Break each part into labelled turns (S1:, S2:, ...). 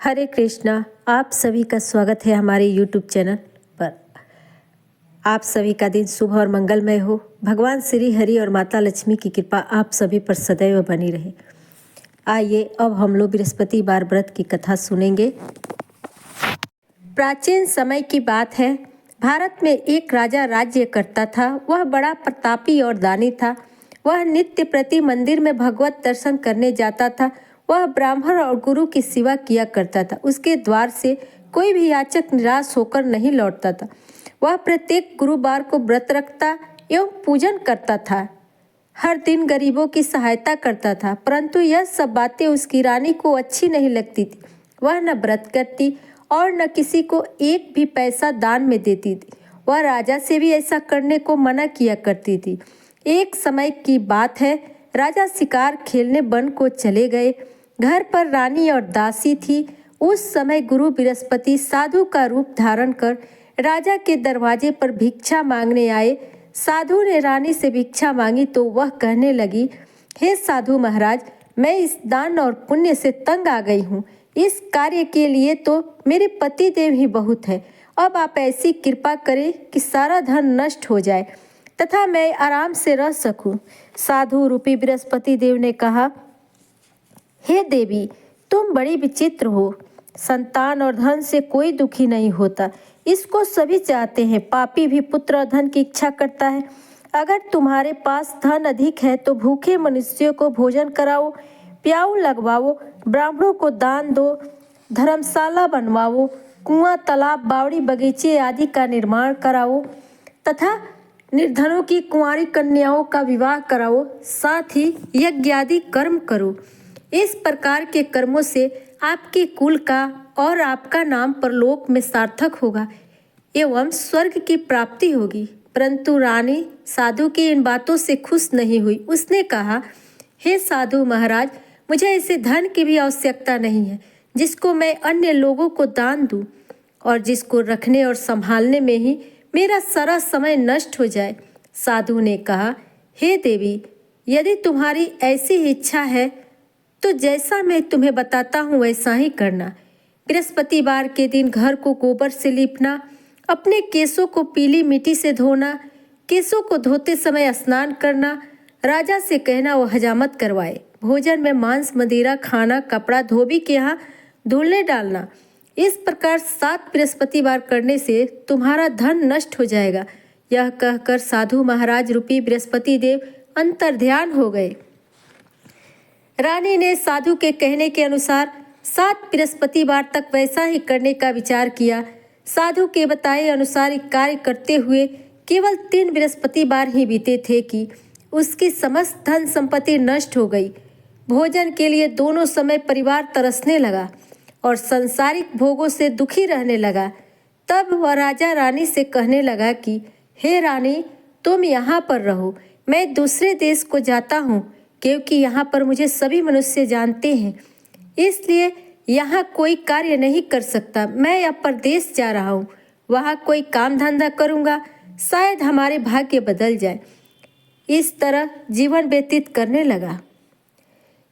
S1: हरे कृष्णा। आप सभी का स्वागत है हमारे यूट्यूब चैनल पर। आप सभी का दिन शुभ और मंगलमय हो। भगवान श्री हरि और माता लक्ष्मी की कृपा आप सभी पर सदैव बनी रहे। आइए अब हम लोग बृहस्पतिवार व्रत की कथा सुनेंगे। प्राचीन समय की बात है। भारत में एक राजा राज्य करता था। वह बड़ा प्रतापी और दानी था। वह नित्य प्रति मंदिर में भगवत दर्शन करने जाता था। वह ब्राह्मण और गुरु की सेवा किया करता था। उसके द्वार से कोई भी याचक निराश होकर नहीं लौटता था। वह प्रत्येक गुरुवार को व्रत रखता एवं पूजन करता था। हर दिन गरीबों की सहायता करता था, परंतु यह सब बातें उसकी रानी को अच्छी नहीं लगती थी। वह न व्रत करती और न किसी को एक भी पैसा दान में देती थी। वह राजा से भी ऐसा करने को मना किया करती थी। एक समय की बात है, राजा शिकार खेलने वन को चले गए। घर पर रानी और दासी थी। उस समय गुरु बृहस्पति साधु का रूप धारण कर राजा के दरवाजे पर भिक्षा मांगने आए। साधु ने रानी से भिक्षा मांगी तो वह कहने लगी, हे साधु महाराज, मैं इस दान और पुण्य से तंग आ गई हूँ। इस कार्य के लिए तो मेरे पति देव ही बहुत है। अब आप ऐसी कृपा करें कि सारा धन नष्ट हो जाए तथा मैं आराम से रह सकूं। साधु रूपी बृहस्पति देव ने कहा, हे देवी, तुम बड़ी विचित्र हो। संतान और धन से कोई दुखी नहीं होता, इसको सभी चाहते हैं। पापी भी पुत्र और धन की इच्छा करता है। अगर तुम्हारे पास धन अधिक है तो भूखे मनुष्यों को भोजन कराओ, प्याऊ लगवाओ, ब्राह्मणों को दान दो, धर्मशाला बनवाओ, कुआं, तालाब, बावड़ी, बगीचे आदि का निर्माण कराओ तथा निर्धनों की कुंवारी कन्याओं का विवाह कराओ। साथ ही यज्ञ आदि कर्म करो। इस प्रकार के कर्मों से आपके कुल का और आपका नाम परलोक में सार्थक होगा एवं स्वर्ग की प्राप्ति होगी। परंतु रानी साधु की इन बातों से खुश नहीं हुई। उसने कहा, हे साधु महाराज, मुझे ऐसे धन की भी आवश्यकता नहीं है जिसको मैं अन्य लोगों को दान दूं और जिसको रखने और संभालने में ही मेरा सारा समय नष्ट हो जाए। साधु ने कहा, हे देवी, यदि तुम्हारी ऐसी इच्छा है तो जैसा मैं तुम्हें बताता हूँ वैसा ही करना। बृहस्पतिवार के दिन घर को गोबर से लीपना, अपने केसों को पीली मिट्टी से धोना, केसों को धोते समय स्नान करना, राजा से कहना वो हजामत करवाए, भोजन में मांस मदिरा खाना, कपड़ा धोबी के यहाँ धुलने डालना। इस प्रकार 7 बृहस्पतिवार करने से तुम्हारा धन नष्ट हो जाएगा। यह कहकर साधु महाराज रूपी बृहस्पति देव अंतर्ध्यान हो गए। रानी ने साधु के कहने के अनुसार 7 बृहस्पतिवार तक वैसा ही करने का विचार किया। साधु के बताए अनुसार कार्य करते हुए केवल 3 बृहस्पतिवार ही बीते थे कि उसकी समस्त धन संपत्ति नष्ट हो गई। भोजन के लिए दोनों समय परिवार तरसने लगा और सांसारिक भोगों से दुखी रहने लगा। तब वह राजा रानी से कहने लगा कि हे रानी, तुम यहाँ पर रहो, मैं दूसरे देश को जाता हूँ क्योंकि यहाँ पर मुझे सभी मनुष्य जानते हैं, इसलिए यहाँ कोई कार्य नहीं कर सकता। मैं अब परदेश जा रहा हूँ, वहाँ कोई काम धंधा करूँगा, शायद हमारे भाग्य बदल जाए। इस तरह जीवन व्यतीत करने लगा।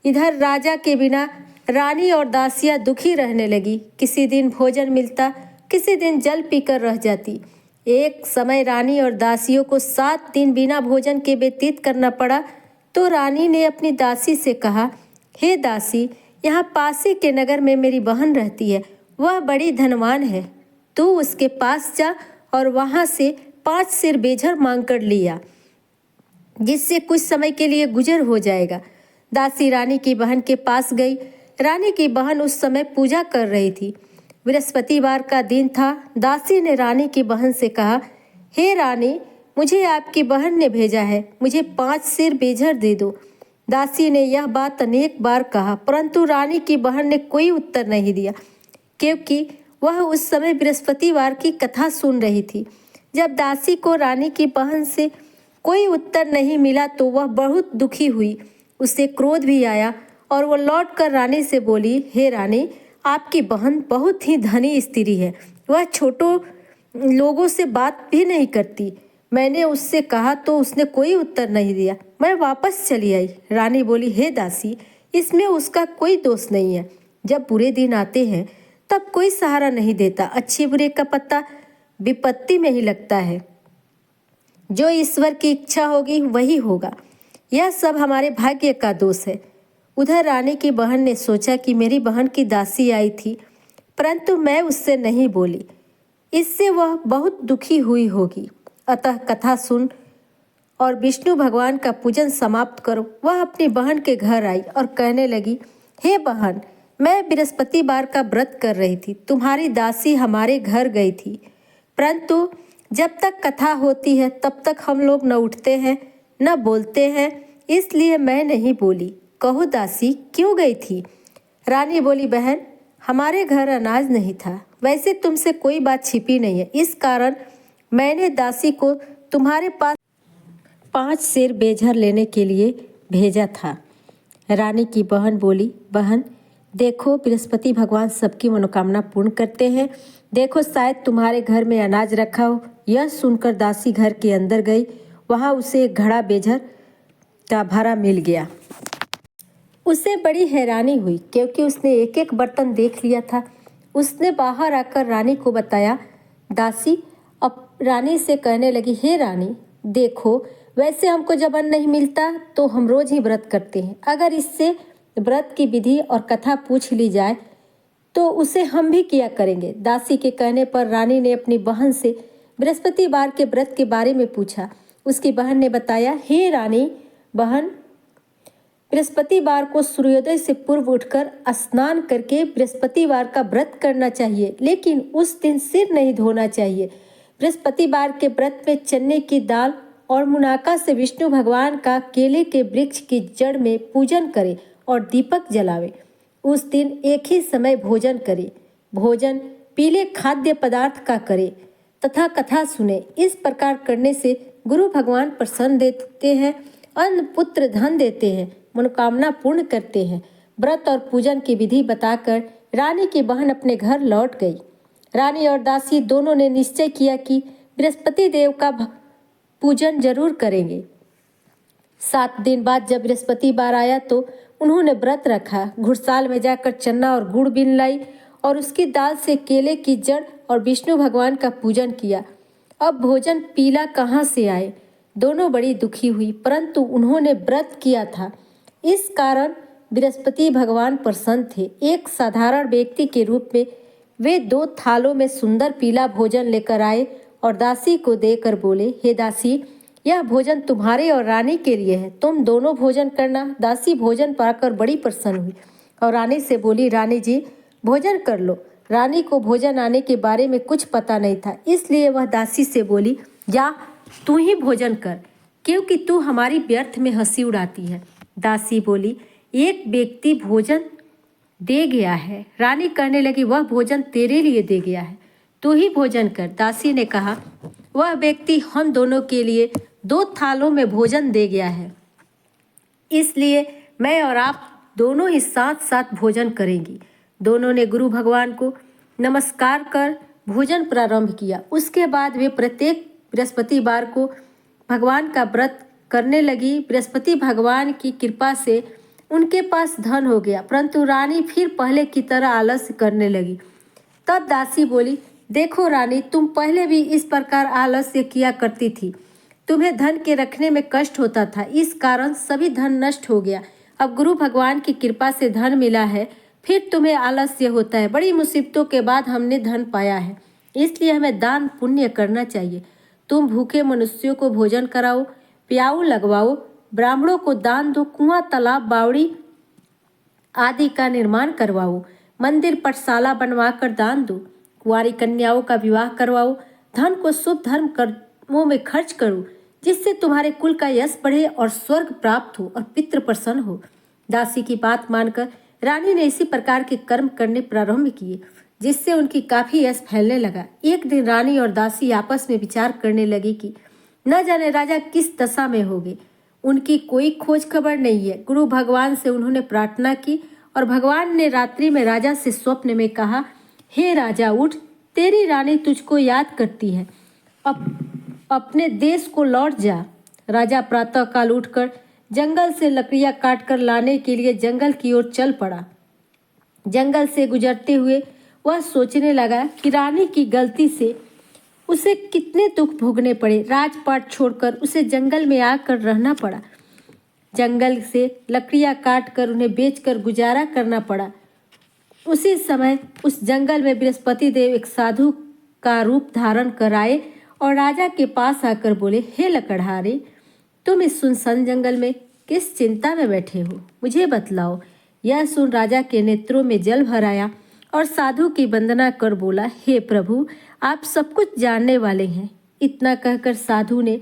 S1: इधर राजा के बिना रानी और दासियाँ दुखी रहने लगी। किसी दिन भोजन मिलता, किसी दिन जल पीकर रह जाती। एक समय रानी और दासियों को 7 दिन बिना भोजन के व्यतीत करना पड़ा तो रानी ने अपनी दासी से कहा, हे दासी, यहाँ पासी के नगर में मेरी बहन रहती है, वह बड़ी धनवान है। तू उसके पास जा और वहाँ से 5 सिर बेझर मांग कर लिया, जिससे कुछ समय के लिए गुजर हो जाएगा। दासी रानी की बहन के पास गई। रानी की बहन उस समय पूजा कर रही थी। बृहस्पतिवार का दिन था। दासी ने रानी की बहन से कहा, हे रानी, मुझे आपकी बहन ने भेजा है, मुझे 5 सिर बेझर दे दो। दासी ने यह बात अनेक बार कहा, परंतु रानी की बहन ने कोई उत्तर नहीं दिया क्योंकि वह उस समय बृहस्पतिवार की कथा सुन रही थी। जब दासी को रानी की बहन से कोई उत्तर नहीं मिला तो वह बहुत दुखी हुई। उसे क्रोध भी आया और वह लौटकर रानी से बोली, हे रानी, आपकी बहन बहुत ही धनी स्त्री है, वह छोटों लोगों से बात भी नहीं करती। मैंने उससे कहा तो उसने कोई उत्तर नहीं दिया, मैं वापस चली आई। रानी बोली, हे दासी, इसमें उसका कोई दोष नहीं है। जब बुरे दिन आते हैं तब कोई सहारा नहीं देता। अच्छे बुरे का पत्ता विपत्ति में ही लगता है। जो ईश्वर की इच्छा होगी वही होगा। यह सब हमारे भाग्य का दोष है। उधर रानी की बहन ने सोचा कि मेरी बहन की दासी आई थी, परंतु मैं उससे नहीं बोली, इससे वह बहुत दुखी हुई होगी। अतः कथा सुन और विष्णु भगवान का पूजन समाप्त करो। वह अपनी बहन के घर आई और कहने लगी, हे बहन, मैं बृहस्पतिवार का व्रत कर रही थी। तुम्हारी दासी हमारे घर गई थी, परंतु जब तक कथा होती है तब तक हम लोग न उठते हैं न बोलते हैं, इसलिए मैं नहीं बोली। कहो दासी क्यों गई थी? रानी बोली, बहन, हमारे घर अनाज नहीं था। वैसे तुमसे कोई बात छिपी नहीं है, इस कारण मैंने दासी को तुम्हारे पास 5 सेर बेझर लेने के लिए भेजा था। रानी की बहन बोली, बहन देखो, बृहस्पति भगवान सबकी मनोकामना पूर्ण करते हैं। देखो शायद तुम्हारे घर में अनाज रखा हो। यह सुनकर दासी घर के अंदर गई। वहाँ उसे एक घड़ा बेझर का भरा मिल गया। उसे बड़ी हैरानी हुई क्योंकि उसने एक एक बर्तन देख लिया था। उसने बाहर आकर रानी को बताया। दासी अब रानी से कहने लगी, हे रानी देखो, वैसे हमको जब अन्न नहीं मिलता तो हम रोज ही व्रत करते हैं। अगर इससे व्रत की विधि और कथा पूछ ली जाए तो उसे हम भी किया करेंगे। दासी के कहने पर रानी ने अपनी बहन से बृहस्पतिवार के व्रत के बारे में पूछा। उसकी बहन ने बताया, हे रानी बहन, बृहस्पतिवार को सूर्योदय से पूर्व उठकर स्नान करके बृहस्पतिवार का व्रत करना चाहिए, लेकिन उस दिन सिर नहीं धोना चाहिए। बृहस्पतिवार के व्रत में चने की दाल और मुनाका से विष्णु भगवान का केले के वृक्ष की जड़ में पूजन करे और दीपक जलावे। उस दिन एक ही समय भोजन करे। भोजन पीले खाद्य पदार्थ का करे तथा कथा सुने। इस प्रकार करने से गुरु भगवान प्रसन्न देते हैं, अन्न पुत्र धन देते हैं, मनोकामना पूर्ण करते हैं। व्रत और पूजन की विधि बताकर रानी की बहन अपने घर लौट गई। रानी और दासी दोनों ने निश्चय किया कि बृहस्पति देव का पूजन जरूर करेंगे। 7 दिन बाद जब बृहस्पतिवार आया तो उन्होंने व्रत रखा। घुड़साल में जाकर चना और गुड़ बीन लाई और उसकी दाल से केले की जड़ और विष्णु भगवान का पूजन किया। अब भोजन पीला कहाँ से आए? दोनों बड़ी दुखी हुई, परंतु उन्होंने व्रत किया था, इस कारण बृहस्पति भगवान प्रसन्न थे। एक साधारण व्यक्ति के रूप में वे 2 थालों में सुंदर पीला भोजन लेकर आए और दासी को देकर बोले, हे दासी, यह भोजन तुम्हारे और रानी के लिए है, तुम दोनों भोजन करना। दासी भोजन पाकर बड़ी प्रसन्न हुई और रानी से बोली, रानी जी भोजन कर लो। रानी को भोजन आने के बारे में कुछ पता नहीं था, इसलिए वह दासी से बोली, जा तू ही भोजन कर, क्योंकि तू हमारी व्यर्थ में हंसी उड़ाती है। दासी बोली, एक व्यक्ति भोजन दे गया है। रानी कहने लगी, वह भोजन तेरे लिए दे गया है, तू ही भोजन कर। दासी ने कहा, वह व्यक्ति हम दोनों के लिए 2 थालों में भोजन दे गया है, इसलिए मैं और आप दोनों ही साथ साथ भोजन करेंगी। दोनों ने गुरु भगवान को नमस्कार कर भोजन प्रारंभ किया। उसके बाद वे प्रत्येक बृहस्पतिवार को भगवान का व्रत करने लगी। बृहस्पति भगवान की कृपा से उनके पास धन हो गया, परंतु रानी फिर पहले की तरह आलस्य करने लगी। तब दासी बोली, देखो रानी, तुम पहले भी इस प्रकार आलस्य किया करती थी। तुम्हें धन के रखने में कष्ट होता था, इस कारण सभी धन नष्ट हो गया। अब गुरु भगवान की कृपा से धन मिला है, फिर तुम्हें आलस्य होता है। बड़ी मुसीबतों के बाद हमने धन पाया है, इसलिए हमें दान पुण्य करना चाहिए। तुम भूखे मनुष्यों को भोजन कराओ, प्याऊ लगवाओ, ब्राह्मणों को दान दो, कुआं तालाब बावड़ी आदि का निर्माण करवाओ, मंदिर पाठशाला बनवाकर दान दो, कुंवारी कन्याओं का विवाह करवाओ, धन को शुभ धर्म कर्मों में खर्च करो, जिससे तुम्हारे कुल का यश बढ़े और स्वर्ग प्राप्त हो और पितृ प्रसन्न हो। दासी की बात मानकर रानी ने इसी प्रकार के कर्म करने प्रारंभ किए, जिससे उनकी काफी यश फैलने लगा। एक दिन रानी और दासी आपस में विचार करने लगी कि न जाने राजा किस दशा में होंगे, उनकी कोई खोज खबर नहीं है। गुरु भगवान से उन्होंने प्रार्थना की और भगवान ने रात्रि में राजा से स्वप्न में कहा, हे राजा उठ, तेरी रानी तुझको याद करती है, अपने देश को लौट जा। राजा प्रातःकाल उठकर जंगल से लकड़ियां काटकर लाने के लिए जंगल की ओर चल पड़ा। जंगल से गुजरते हुए वह सोचने लगा कि रानी की गलती से उसे कितने दुख भोगने पड़े। राजपाट छोड़कर उसे जंगल में आकर रहना पड़ा। जंगल से लकड़ियां काट कर उन्हें बेचकर गुजारा करना पड़ा। उसी समय उस जंगल में बृहस्पति देव एक साधु का रूप धारण कर आए और राजा के पास आकर बोले, हे लकड़हारे, तुम इस सुनसान जंगल में किस चिंता में बैठे हो, मुझे बतलाओ। यह सुन राजा के नेत्रों में जल भर आया और साधु की वंदना कर बोला, हे प्रभु, आप सब कुछ जानने वाले हैं। इतना कहकर साधु ने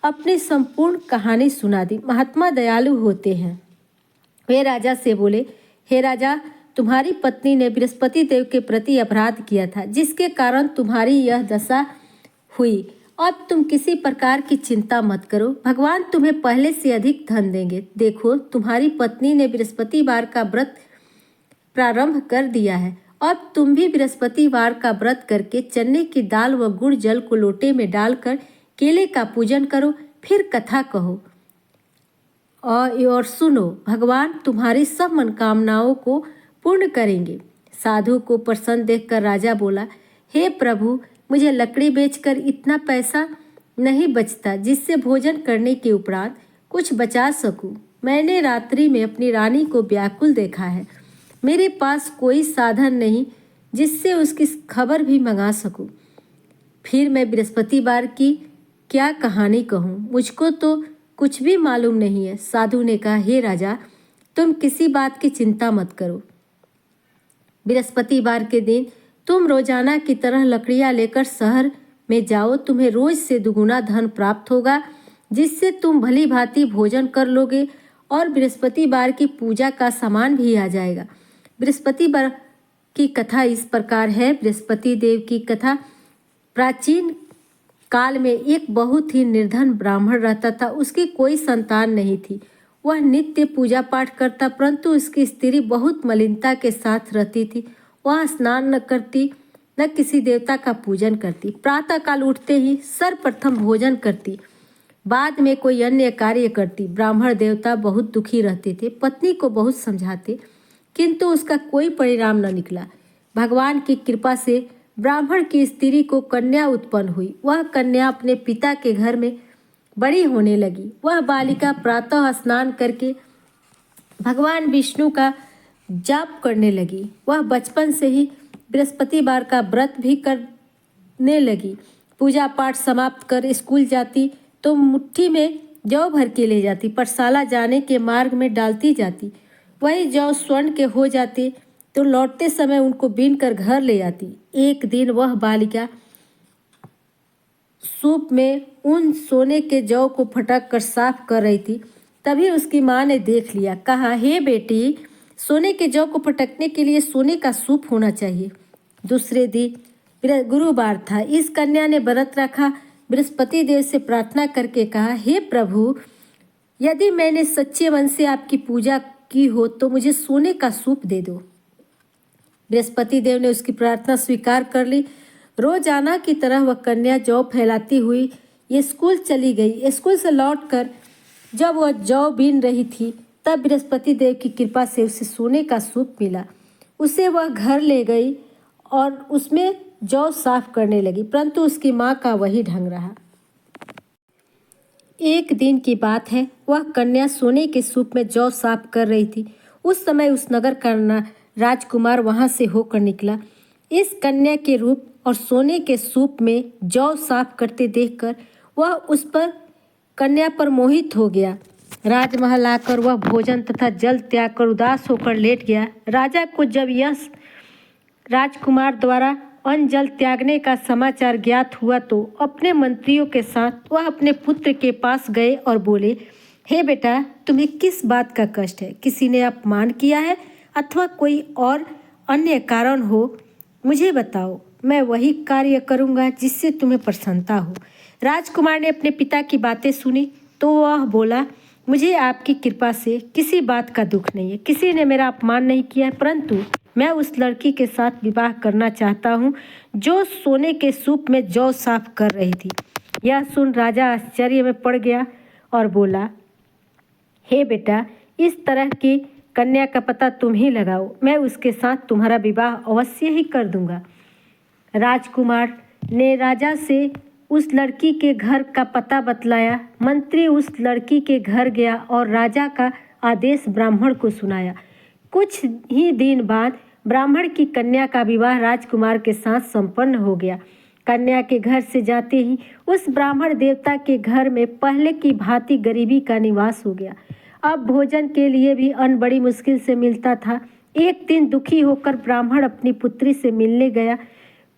S1: अपनी संपूर्ण कहानी सुना दी। महात्मा दयालु होते हैं। वे राजा से बोले, हे राजा, तुम्हारी पत्नी ने बृहस्पति देव के प्रति अपराध किया था, जिसके कारण तुम्हारी यह दशा हुई। अब तुम किसी प्रकार की चिंता मत करो, भगवान तुम्हें पहले से अधिक धन देंगे। देखो, तुम्हारी पत्नी ने बृहस्पतिवार का व्रत प्रारंभ कर दिया है। अब तुम भी बृहस्पतिवार का व्रत करके चने की दाल व गुड़ जल को लोटे में डालकर केले का पूजन करो, फिर कथा कहो और सुनो, भगवान तुम्हारी सब मनोकामनाओं को पूर्ण करेंगे। साधु को प्रसन्न देखकर राजा बोला, हे प्रभु, मुझे लकड़ी बेचकर इतना पैसा नहीं बचता जिससे भोजन करने के उपरांत कुछ बचा सकूं। मैंने रात्रि में अपनी रानी को व्याकुल देखा है। मेरे पास कोई साधन नहीं जिससे उसकी खबर भी मंगा सकूं। फिर मैं बृहस्पतिवार की क्या कहानी कहूँ, मुझको तो कुछ भी मालूम नहीं है। साधु ने कहा, हे राजा, तुम किसी बात की चिंता मत करो। बृहस्पतिवार के दिन तुम रोजाना की तरह लकड़ियां लेकर शहर में जाओ। तुम्हें रोज से दुगुना धन प्राप्त होगा, जिससे तुम भली भांति भोजन कर लोगे और बृहस्पतिवार की पूजा का सामान भी आ जाएगा। बृहस्पतिवार की कथा इस प्रकार है। बृहस्पति देव की कथा। प्राचीन काल में एक बहुत ही निर्धन ब्राह्मण रहता था। उसकी कोई संतान नहीं थी। वह नित्य पूजा पाठ करता, परंतु उसकी स्त्री बहुत मलिनता के साथ रहती थी। वह स्नान न करती, न किसी देवता का पूजन करती। प्रातःकाल उठते ही सर्वप्रथम भोजन करती, बाद में कोई अन्य कार्य करती। ब्राह्मण देवता बहुत दुखी रहते थे। पत्नी को बहुत समझाते, किंतु उसका कोई परिणाम न निकला। भगवान की कृपा से ब्राह्मण की स्त्री को कन्या उत्पन्न हुई। वह कन्या अपने पिता के घर में बड़ी होने लगी। वह बालिका प्रातः स्नान करके भगवान विष्णु का जाप करने लगी। वह बचपन से ही बृहस्पतिवार का व्रत भी करने लगी। पूजा पाठ समाप्त कर स्कूल जाती तो मुट्ठी में जौ भर के ले जाती। पाठशाला जाने के मार्ग में डालती जाती। वही जौ स्वर्ण के हो जाते तो लौटते समय उनको बीन कर घर ले आती। एक दिन वह बालिका सूप में उन सोने के जौ को फटक कर साफ कर रही थी। तभी उसकी माँ ने देख लिया। कहा, हे बेटी, सोने के जौ को फटकने के लिए सोने का सूप होना चाहिए। दूसरे दिन गुरुवार था। इस कन्या ने व्रत रखा। बृहस्पति देव से प्रार्थना करके कहा, हे प्रभु, यदि मैंने सच्चे मन से आपकी पूजा की हो तो मुझे सोने का सूप दे दो। बृहस्पति देव ने उसकी प्रार्थना स्वीकार कर ली। रोजाना की तरह वह कन्या जौ फैलाती हुई ये स्कूल चली गई। स्कूल से लौटकर जब वह जौ बीन रही थी, तब बृहस्पति देव की कृपा से उसे सोने का सूप मिला। उसे वह घर ले गई और उसमें जौ साफ करने लगी, परंतु उसकी माँ का वही ढंग रहा। एक दिन की बात है, वह कन्या सोने के सूप में जौ साफ कर रही थी। उस समय उस नगर का राजकुमार वहां से होकर निकला। इस कन्या के रूप और सोने के सूप में जौ साफ करते देखकर वह उस पर कन्या पर मोहित हो गया। राजमहल आकर वह भोजन तथा जल त्याग कर उदास होकर लेट गया। राजा को जब यह राजकुमार द्वारा अन्न जल त्यागने का समाचार ज्ञात हुआ तो अपने मंत्रियों के साथ वह अपने पुत्र के पास गए और बोले, हे बेटा, तुम्हें किस बात का कष्ट है? किसी ने अपमान किया है अथवा कोई और अन्य कारण हो? मुझे बताओ, मैं वही कार्य करूँगा जिससे तुम्हें प्रसन्नता हो। राजकुमार ने अपने पिता की बातें सुनी तो वह बोला, मुझे आपकी कृपा से किसी बात का दुख नहीं है। किसी ने मेरा अपमान नहीं किया है, परंतु मैं उस लड़की के साथ विवाह करना चाहता हूँ जो सोने के सूप में जौ साफ कर रही थी। यह सुन राजा आश्चर्य में पड़ गया और बोला, हे बेटा, इस तरह की कन्या का पता तुम ही लगाओ, मैं उसके साथ तुम्हारा विवाह अवश्य ही कर दूंगा। राजकुमार ने राजा से उस लड़की के घर का पता बतलाया। मंत्री उस लड़की के घर गया और राजा का आदेश ब्राह्मण को सुनाया। कुछ ही दिन बाद ब्राह्मण की कन्या का विवाह राजकुमार के साथ संपन्न हो गया। कन्या के घर से जाते ही उस ब्राह्मण देवता के घर में पहले की भांति गरीबी का निवास हो गया। अब भोजन के लिए भी अन्न बड़ी मुश्किल से मिलता था। एक दिन दुखी होकर ब्राह्मण अपनी पुत्री से मिलने गया।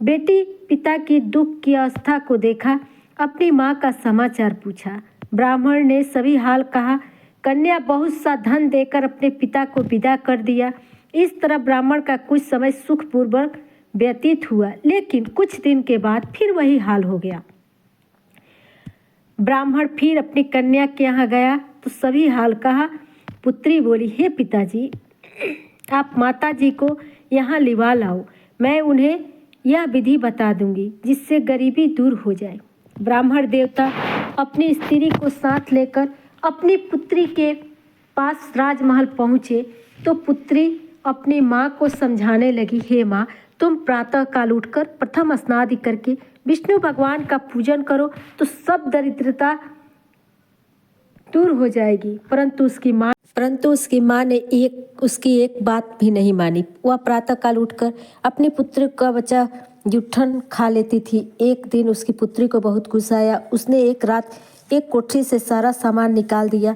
S1: बेटी पिता की दुख की अवस्था को देखा, अपनी माँ का समाचार पूछा। ब्राह्मण ने सभी हाल कहा। कन्या बहुत सा धन देकर अपने पिता को विदा कर दिया। इस तरह ब्राह्मण का कुछ समय सुखपूर्वक व्यतीत हुआ, लेकिन कुछ दिन के बाद फिर वही हाल हो गया। ब्राह्मण फिर अपनी कन्या के यहाँ गया तो सभी हाल कहा। पुत्री बोली, हे पिताजी, आप माता जी को यहाँ लिवा लाओ, मैं उन्हें यह विधि बता दूंगी जिससे गरीबी दूर हो जाए। ब्राह्मण देवता अपनी स्त्री को साथ लेकर अपनी पुत्री के पास राजमहल पहुँचे तो पुत्री अपनी माँ को समझाने लगी, हे माँ, तुम प्रातः काल उठकर प्रथम स्नादि करके विष्णु भगवान का पूजन करो तो सब दरिद्रता दूर हो जाएगी। परंतु उसकी माँ ने उसकी एक बात भी नहीं मानी। वह प्रातः काल उठकर अपनी पुत्री का बचा जूठन खा लेती थी। एक दिन उसकी पुत्री को बहुत गुस्सा आया। उसने एक रात एक कोठरी से सारा सामान निकाल दिया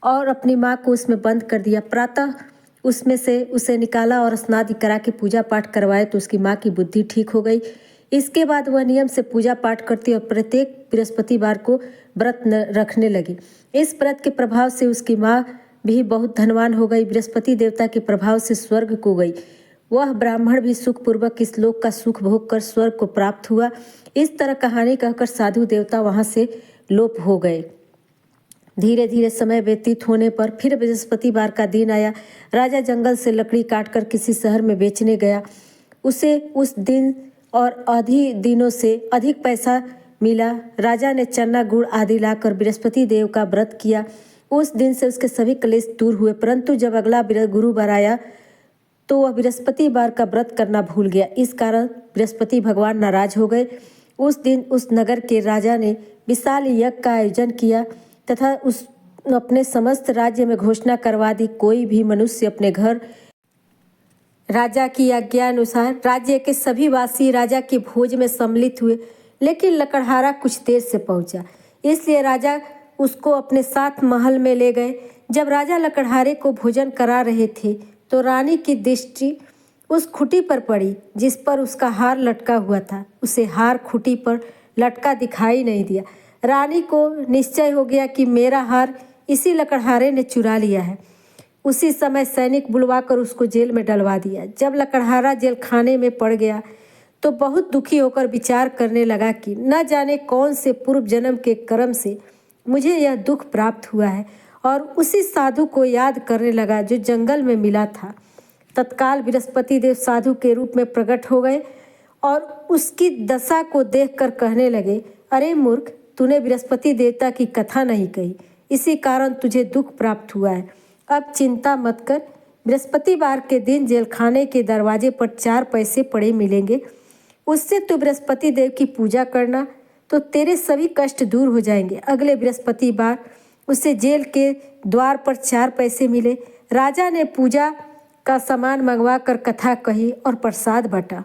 S1: और अपनी माँ को उसमें बंद कर दिया। प्रातः उसमें से उसे निकाला और स्नादि करा के पूजा पाठ करवाए तो उसकी माँ की बुद्धि ठीक हो गई। इसके बाद वह नियम से पूजा पाठ करती और प्रत्येक बृहस्पतिवार को व्रत रखने लगी। इस व्रत के प्रभाव से उसकी माँ भी बहुत धनवान हो गई। बृहस्पति देवता के प्रभाव से स्वर्ग को गई। वह ब्राह्मण भी सुखपूर्वक इस लोक का सुख भोग कर स्वर्ग को प्राप्त हुआ। इस तरह कहानी कहकर साधु देवता वहाँ से लोप हो गए। धीरे धीरे समय व्यतीत होने पर फिर बृहस्पतिवार का दिन आया। राजा जंगल से लकड़ी काटकर किसी शहर में बेचने गया। उसे उस दिन और अधिक दिनों से अधिक पैसा मिला। राजा ने चना गुड़ आदि लाकर बृहस्पति देव का व्रत किया। उस दिन से उसके सभी क्लेश दूर हुए। परंतु जब अगला गुरुवार आया तो वह बृहस्पतिवार का व्रत करना भूल गया। इस कारण बृहस्पति भगवान नाराज हो गए। उस दिन उस नगर के राजा ने विशाल यज्ञ का आयोजन किया तथा अपने समस्त राज्य में घोषणा करवा दी, कोई भी मनुष्य अपने घर। राजा की आज्ञानुसार राज्य के सभी वासी राजा के भोज में सम्मिलित हुए, लेकिन लकड़हारा कुछ देर से पहुंचा, इसलिए राजा उसको अपने साथ महल में ले गए। जब राजा लकड़हारे को भोजन करा रहे थे तो रानी की दृष्टि उस खुटी पर पड़ी जिस पर उसका हार लटका हुआ था। उसे हार खुटी पर लटका दिखाई नहीं दिया। रानी को निश्चय हो गया कि मेरा हार इसी लकड़हारे ने चुरा लिया है। उसी समय सैनिक बुलवाकर उसको जेल में डलवा दिया। जब लकड़हारा जेल खाने में पड़ गया तो बहुत दुखी होकर विचार करने लगा कि न जाने कौन से पूर्व जन्म के कर्म से मुझे यह दुख प्राप्त हुआ है, और उसी साधु को याद करने लगा जो जंगल में मिला था। तत्काल बृहस्पति देव साधु के रूप में प्रकट हो गए और उसकी दशा को देखकर कहने लगे, अरे मूर्ख, तूने बृहस्पति देवता की कथा नहीं कही, इसी कारण तुझे दुख प्राप्त हुआ है। अब चिंता मत कर, बृहस्पतिवार के दिन जेलखाने के दरवाजे पर 4 पैसे पड़े मिलेंगे, उससे तू बृहस्पति देव की पूजा करना तो तेरे सभी कष्ट दूर हो जाएंगे। अगले बृहस्पतिवार उसे जेल के द्वार पर 4 पैसे मिले। राजा ने पूजा का सामान मंगवा कर कथा कही और प्रसाद बांटा।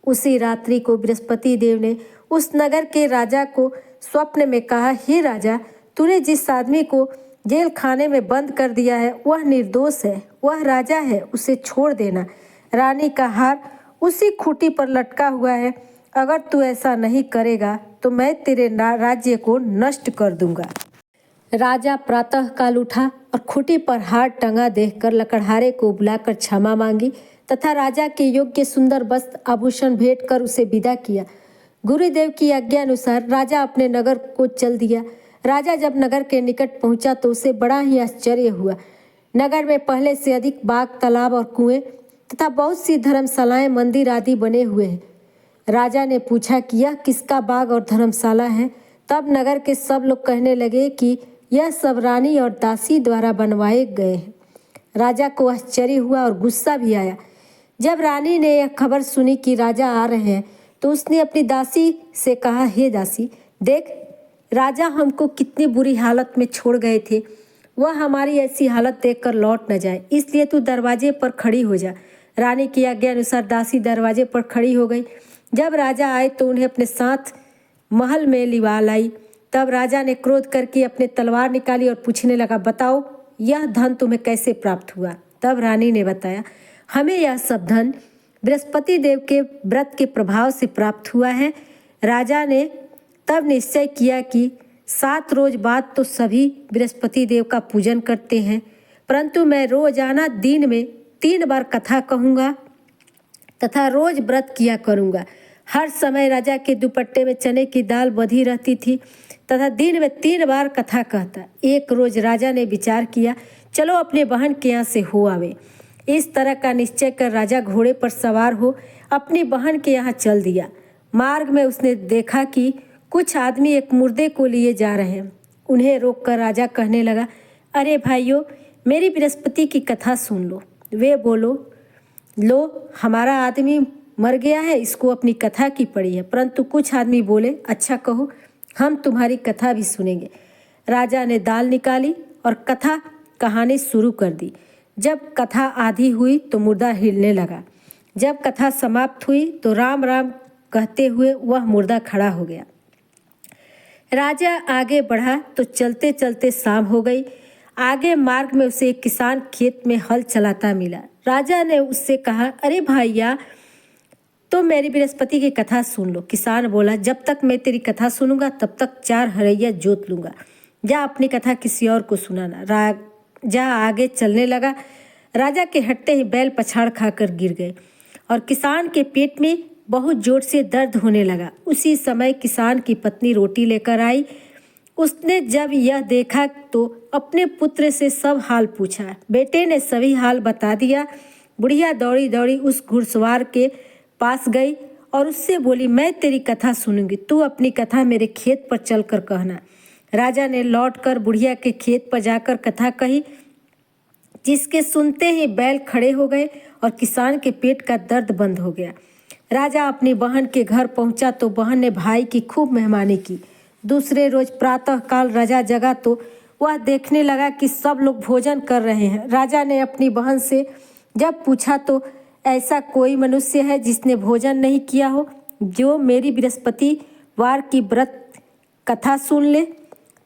S1: उसी रात्रि को बृहस्पति देव ने उस नगर के राजा को स्वप्न में कहा, हे राजा, तूने जिस आदमी को जेल खाने में बंद कर दिया है वह निर्दोष है, वह राजा है, उसे छोड़ देना। रानी का हार उसी खूंटी पर लटका हुआ है। अगर तू ऐसा नहीं करेगा तो मैं तेरे राज्य को नष्ट कर दूंगा। राजा प्रातः काल उठा और खूंटी पर हार टंगा देखकर लकड़हारे को बुलाकर क्षमा मांगी तथा राजा के योग्य सुंदर वस्त्र आभूषण भेंट कर उसे विदा किया। गुरुदेव की आज्ञा अनुसार राजा अपने नगर को चल दिया। राजा जब नगर के निकट पहुंचा तो उसे बड़ा ही आश्चर्य हुआ। नगर में पहले से अधिक बाग, तालाब और कुएं तथा बहुत सी धर्मशालाएं, मंदिर आदि बने हुए हैं। राजा ने पूछा कि यह किसका बाग और धर्मशाला है। तब नगर के सब लोग कहने लगे कि यह सब रानी और दासी द्वारा बनवाए गए हैं। राजा को आश्चर्य हुआ और गुस्सा भी आया। जब रानी ने यह खबर सुनी कि राजा आ रहे हैं तो उसने अपनी दासी से कहा, हे दासी, देख, राजा हमको कितनी बुरी हालत में छोड़ गए थे। वह हमारी ऐसी हालत देखकर लौट न जाए, इसलिए तू दरवाजे पर खड़ी हो जा। रानी की आज्ञा अनुसार दासी दरवाजे पर खड़ी हो गई। जब राजा आए तो उन्हें अपने साथ महल में लिवा लाई। तब राजा ने क्रोध करके अपनी तलवार निकाली और पूछने लगा, बताओ यह धन तुम्हें कैसे प्राप्त हुआ। तब रानी ने बताया, हमें यह सब धन बृहस्पति देव के व्रत के प्रभाव से प्राप्त हुआ है। राजा ने तब निश्चय किया कि 7 रोज बाद तो सभी बृहस्पति देव का पूजन करते हैं, परंतु मैं रोजाना दिन में 3 बार कथा कहूँगा तथा रोज व्रत किया करूँगा। हर समय राजा के दुपट्टे में चने की दाल बंधी रहती थी तथा दिन में 3 बार कथा कहता। एक रोज राजा ने विचार किया, चलो अपने बहन के यहाँ से हो आवे। इस तरह का निश्चय कर राजा घोड़े पर सवार हो अपनी बहन के यहाँ चल दिया। मार्ग में उसने देखा कि कुछ आदमी एक मुर्दे को लिए जा रहे हैं। उन्हें रोककर राजा कहने लगा, अरे भाइयों, मेरी बृहस्पति की कथा सुन लो। वे बोलो, लो, हमारा आदमी मर गया है, इसको अपनी कथा की पड़ी है। परंतु कुछ आदमी बोले, अच्छा कहो, हम तुम्हारी कथा भी सुनेंगे। राजा ने दाल निकाली और कथा कहानी शुरू कर दी। जब कथा आधी हुई तो मुर्दा हिलने लगा। जब कथा समाप्त हुई तो राम राम कहते हुए वह मुर्दा खड़ा हो गया। राजा आगे बढ़ा तो चलते चलते शाम हो गई। आगे मार्ग में उसे एक किसान खेत में हल चलाता मिला। राजा ने उससे कहा, अरे भैया, तो मेरी बृहस्पति की कथा सुन लो। किसान बोला, जब तक मैं तेरी कथा सुनूंगा तब तक 4 हरैया जोत लूंगा। जा अपनी कथा किसी और को सुनाना। राजा आगे चलने लगा। राजा के हटते ही बैल पछाड़ खाकर गिर गए और किसान के पेट में बहुत जोर से दर्द होने लगा। उसी समय किसान की पत्नी रोटी लेकर आई। उसने जब यह देखा तो अपने पुत्र से सब हाल पूछा। बेटे ने सभी हाल बता दिया। बुढ़िया दौड़ी दौड़ी उस घुड़सवार के पास गई और उससे बोली, मैं तेरी कथा सुनूंगी, तू अपनी कथा मेरे खेत पर चलकर कहना। राजा ने लौटकर बुढ़िया के खेत पर जाकर कथा कही, जिसके सुनते ही बैल खड़े हो गए और किसान के पेट का दर्द बंद हो गया। राजा अपनी बहन के घर पहुंचा तो बहन ने भाई की खूब मेहमानी की। दूसरे रोज प्रातःकाल राजा जगा तो वह देखने लगा कि सब लोग भोजन कर रहे हैं। राजा ने अपनी बहन से जब पूछा तो ऐसा कोई मनुष्य है जिसने भोजन नहीं किया हो, जो मेरी बृहस्पतिवार की व्रत कथा सुन ले।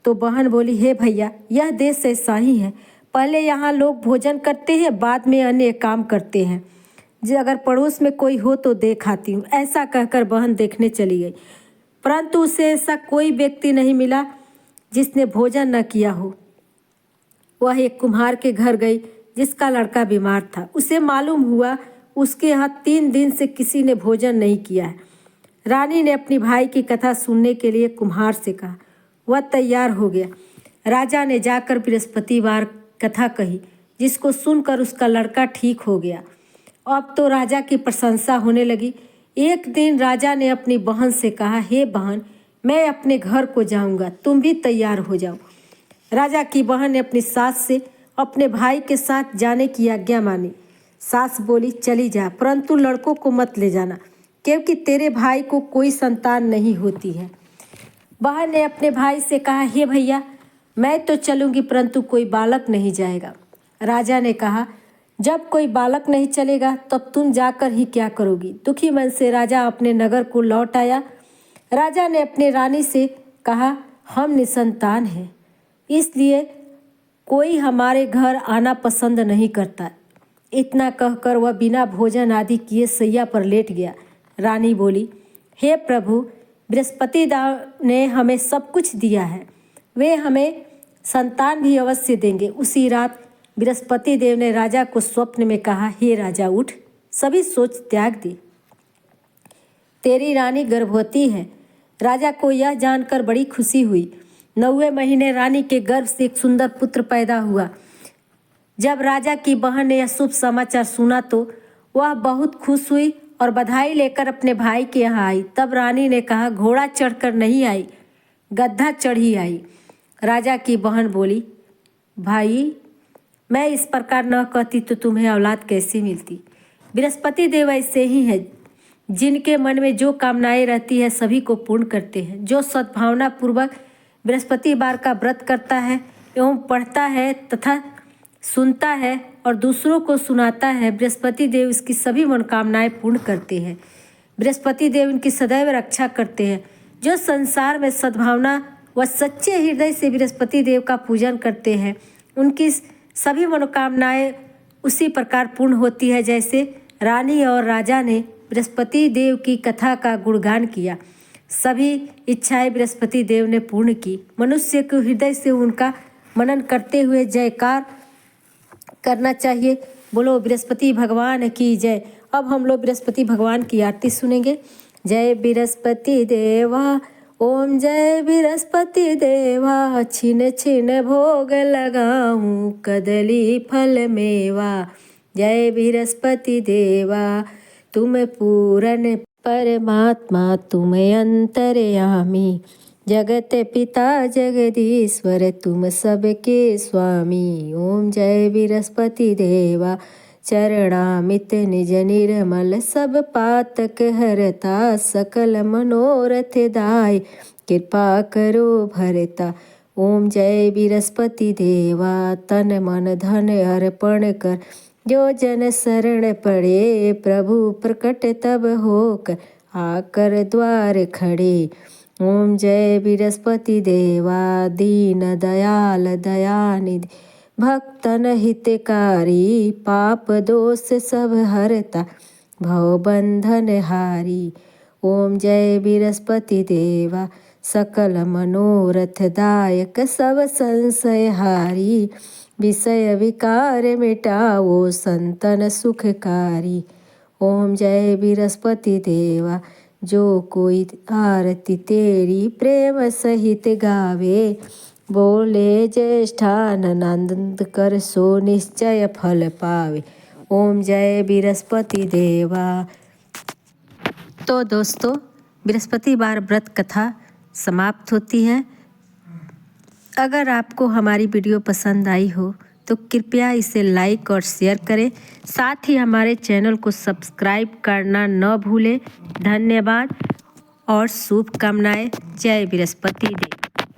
S1: तो बहन बोली, हे भैया, यह देश ऐसा ही है। पहले यहाँ लोग भोजन करते हैं, बाद में अन्य काम करते हैं। जो अगर पड़ोस में कोई हो तो देख आती हूँ। ऐसा कहकर बहन देखने चली गई, परंतु उसे ऐसा कोई व्यक्ति नहीं मिला जिसने भोजन न किया हो। वह एक कुम्हार के घर गई जिसका लड़का बीमार था। उसे मालूम हुआ उसके यहाँ 3 दिन से किसी ने भोजन नहीं किया है। रानी ने अपनी भाई की कथा सुनने के लिए कुम्हार से कहा। वह तैयार हो गया। राजा ने जाकर बृहस्पतिवार कथा कही, जिसको सुनकर उसका लड़का ठीक हो गया। अब तो राजा की प्रशंसा होने लगी। एक दिन राजा ने अपनी बहन से कहा, हे बहन, मैं अपने घर को जाऊंगा, तुम भी तैयार हो जाओ। राजा की बहन ने अपनी सास से अपने भाई के साथ जाने की आज्ञा मानी। सास बोली, चली जा, परंतु लड़कों को मत ले जाना, क्योंकि तेरे भाई को कोई संतान नहीं होती है। बहन ने अपने भाई से कहा, हे भैया, मैं तो चलूंगी, परंतु कोई बालक नहीं जाएगा। राजा ने कहा, जब कोई बालक नहीं चलेगा तब तुम जाकर ही क्या करोगी। दुखी मन से राजा अपने नगर को लौट आया। राजा ने अपने रानी से कहा, हम निसंतान हैं, इसलिए कोई हमारे घर आना पसंद नहीं करता। इतना कहकर वह बिना भोजन आदि किए सैया पर लेट गया। रानी बोली, हे प्रभु, बृहस्पति देव ने हमें सब कुछ दिया है, वे हमें संतान भी अवश्य देंगे। उसी रात बृहस्पति देव ने राजा को स्वप्न में कहा, हे राजा, उठ, सभी सोच त्याग दे, तेरी रानी गर्भवती है। राजा को यह जानकर बड़ी खुशी हुई। 9वें महीने रानी के गर्भ से एक सुंदर पुत्र पैदा हुआ। जब राजा की बहन ने यह शुभ समाचार सुना तो वह बहुत खुश हुई और बधाई लेकर अपने भाई के यहाँ आई। तब रानी ने कहा, घोड़ा चढ़कर नहीं आई, गधा चढ़ी आई। राजा की बहन बोली, भाई, मैं इस प्रकार न कहती तो तुम्हें औलाद कैसी मिलती। बृहस्पति देव ऐसे ही है, जिनके मन में जो कामनाएं रहती है सभी को पूर्ण करते हैं। जो सद्भावना पूर्वक बृहस्पतिवार का व्रत करता है एवं पढ़ता है तथा सुनता है और दूसरों को सुनाता है, बृहस्पति देव इसकी सभी मनोकामनाएं पूर्ण करते हैं। बृहस्पति देव इनकी सदैव रक्षा करते हैं। जो संसार में सद्भावना व सच्चे हृदय से बृहस्पति देव का पूजन करते हैं, उनकी सभी मनोकामनाएं उसी प्रकार पूर्ण होती है जैसे रानी और राजा ने बृहस्पति देव की कथा का गुणगान किया। सभी इच्छाएं बृहस्पति देव ने पूर्ण की। मनुष्य को हृदय से उनका मनन करते हुए जयकार करना चाहिए। बोलो बृहस्पति भगवान की जय। अब हम लोग बृहस्पति भगवान की आरती सुनेंगे। जय बृहस्पति देवा, ओम जय बृहस्पति देवा, छिन छिन भोग लगाऊं कदली फल मेवा। जय बृहस्पति देवा, तुम पूरन परमात्मा, तुम अंतर्यामी, जगत पिता जगदीश्वर, तुम सबके स्वामी। ओम जय बृहस्पति देवा, चरणामित निज निर्मल, सब पातक हरता, सकल मनोरथ दाय, कृपा करो भरता। ओम जय बृहस्पति देवा, तन मन धन अर्पण कर, जो जन शरण पड़े, प्रभु प्रकट तब होकर, आकर द्वार खड़े। ओम जय बृहस्पति देवा, दीन दयाल दयानिधि, भक्तन हितकारी, पाप दोष सब हरता, भव बंधन हारी। ओम जय बृहस्पति देवा, सकल मनोरथ दायक, सब संशय हारी, विषय विकार मिटाओ संतन सुखकारी। ओम जय बृहस्पति देवा, जो कोई आरती तेरी प्रेम सहित गावे, बोले ज्येष्ठानंद कर सो निश्चय फल पावे। ओम जय बृहस्पति देवा। तो दोस्तों, बृहस्पतिवार व्रत कथा समाप्त होती है। अगर आपको हमारी वीडियो पसंद आई हो तो कृपया इसे लाइक और शेयर करें। साथ ही हमारे चैनल को सब्सक्राइब करना न भूलें। धन्यवाद और शुभकामनाएं। जय बृहस्पति देव।